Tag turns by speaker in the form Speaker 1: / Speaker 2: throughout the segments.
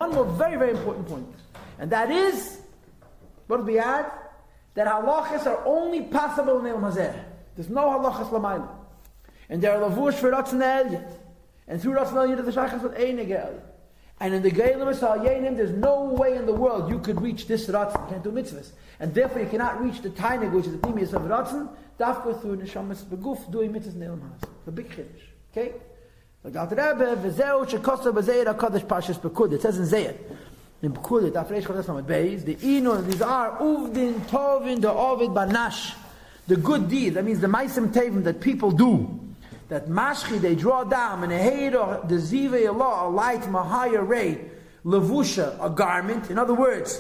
Speaker 1: one more very, very important point. And that is, what did we add? That halachas are only possible in Elam Hazeh. There's no halachas lamayla. And there are lavush for Ratzon Elyon. And through Ratzon Elyon, there's a shachas with Einig Elyon. And in the Geilim Esal Yenim, there's no way in the world you could reach this Ratzon. You can't do mitzvahs. And therefore you cannot reach the Tainig, which is the Pnimius of Ratzon, dafka through Neshamas Beguf, doing mitzvahs in Elam Hazeh. It's a big chiddush. Okay? Like Alter Rebbe, V'zeu shekosa b'zeir HaKadosh Pashas Pekud. It says in Zeir, in Pekud, Afreish Chodesh Lamed Beis, the Inu, these are Uvdin Tovin the Ovid Banash, the good deeds. That means the Maisim Tevim that people do. That mashchi, they draw down, and a heir, the zivei Allah, a light, mahaya ray, levusha, a garment. In other words,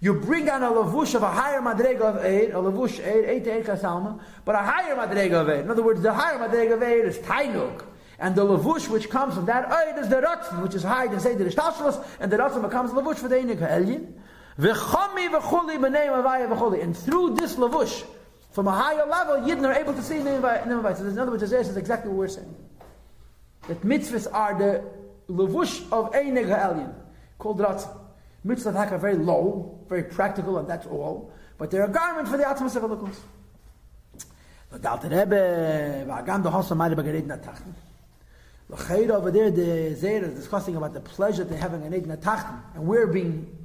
Speaker 1: you bring on a levush of a higher madrega of eid, a levush eid to eid kasalma, but a higher madrega of eid. In other words, the higher madrega of eid is tainug, and the levush which comes from that eid is the ratzon, which is higher than say the ishtalshalos, and the ratzon becomes levush for the einig ha'elyin. V'chami v'chuli b'nei mavaya v'chuli, and through this levush, from a higher level, Yidden are able to see Nimavai. So in other words, this is exactly what we're saying. That mitzvahs are the levush of Einig Ha'elyin, called Ratzon. Mitzvahs are very low, very practical, and that's all. But they're a garment for the Atzmas of Elokus. But the Alter Rebbe, V'agam the Hossa Meire B'Gered Natachten. L'cheira over there, the Zeir is discussing about the pleasure they're having in Eid Natachten. And we're being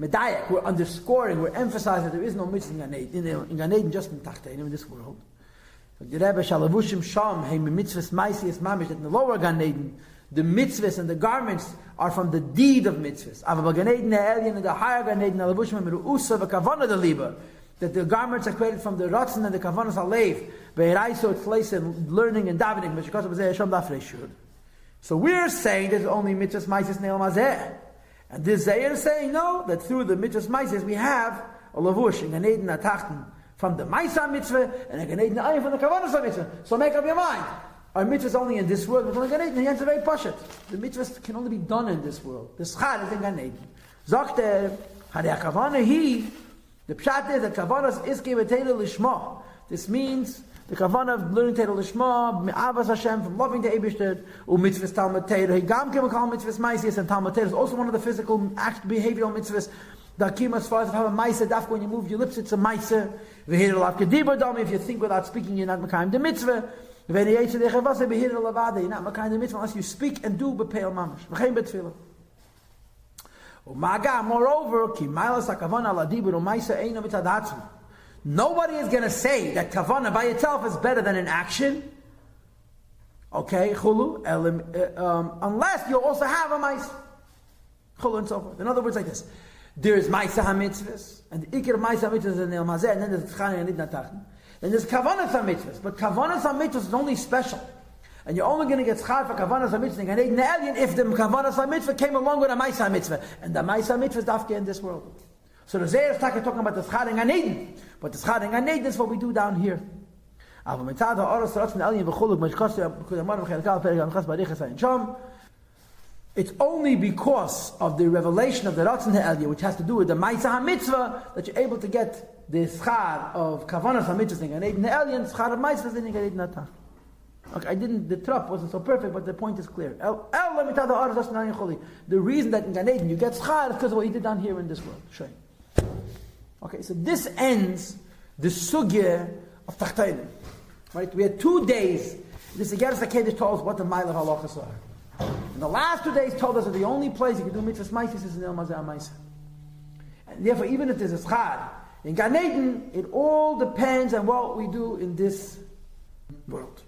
Speaker 1: Medayak, we're underscoring, we're emphasizing that there is no mitzvah in Gan Eden, just in Tachtein, in this world. The Rebbe Shalavushim Sham, hey mitzvahs maisias mamish, that in the lower Gan Eden, the mitzvahs and the garments are from the deed of mitzvahs. Ava Gan Eden Ha'elyon, in the higher Gan Eden, Alavushim Meru'usa v'kavana the liba, that the garments are created from the Ratzon and the Kavanas Alev, Be'eraiso, it's place in learning and davening, Meshikos B'zeh Hashem Dafrei Shur. So we're saying there's only mitzvahs maisias ne'el mazeh. And this Zayir is saying, no, that through the mitzvahs Maises we have a lavush in Gan Eden Atachten from the Maisa mitzvah and a Gan Eden Ayin from the Kavanas mitzvah. So make up your mind. Our mitzvahs only in this world, but only Gan Eden. The answer is very pashat. The mitzvahs can only be done in this world. The schar is in Gan Eden. Zokter, Harei HaKavana he, the pshat is that Kavanas is Kevetela Lishma. This means the kavanah of learning Torah Lishma, Me'avas Hashem, from loving the Eibishter, mitzvahs Talmud Torah, Higam Kemachal mitzvahs Maisias, and Talmud Torah is also one of the physical, behavioral mitzvahs. The Hakim, as far as have a Maisa, Dafka, when you move your lips, it's a Maisa. V'hir alav Kedibur Dami, if you think without speaking, you're not Mekayim the mitzvah. V'hir Yetzer Dechevase, V'hir alavada, you're not Mekayim the mitzvah unless you speak and do B'peil Mamash. V'chein B'tfilah. U'maga, moreover, Ki Mailas HaKavana Ladibur U'maisa Eino Mitzadatzim. Nobody is going to say that kavanah by itself is better than an action. Okay, chulu, unless you also have a ma'isa. Chulu and so forth. In other words, like this. There is ma'isa ha-mitzvahs, and the ikir of ma'isa ha-mitzvahs is in el mazeh, and then there's tchani and nidnatachen. Then there's kavanah ha-mitzvahs, but kavanah ha-mitzvahs is only special. And you're only going to get schar for kavanah ha-mitzvahs and Gan Eden if the kavanah ha-mitzvah came along with a ma'isa ha-mitzvah. And the ma'isa ha-mitzvah is dafke in this world. So the Zeir is talking about the schar in Gan Eden. But the schar in Gan Eden is what we do down here. It's only because of the revelation of the Ratzon Ha'eliyah, which has to do with the Ma'isa HaMitzvah, that you're able to get the schar of Kavanas HaMitzvah in Gan Eden Ha'eliyah, schar of Ma'isa in Gan Eden Ha'tach. Okay, the trap wasn't so perfect, but the point is clear. The reason that in Gan Eden you get schar is because of what you did down here in this world. Sure. Okay, so this ends the sugya of Tachtainim. Right? We had 2 days. This Igeres HaKedesh told us what the mile of halachas are. And the last 2 days told us that the only place you can do mitzvahs maisis is in El Mazeh HaMaisa. And therefore, even if there's a schar in Gan Eden, it all depends on what we do in this world.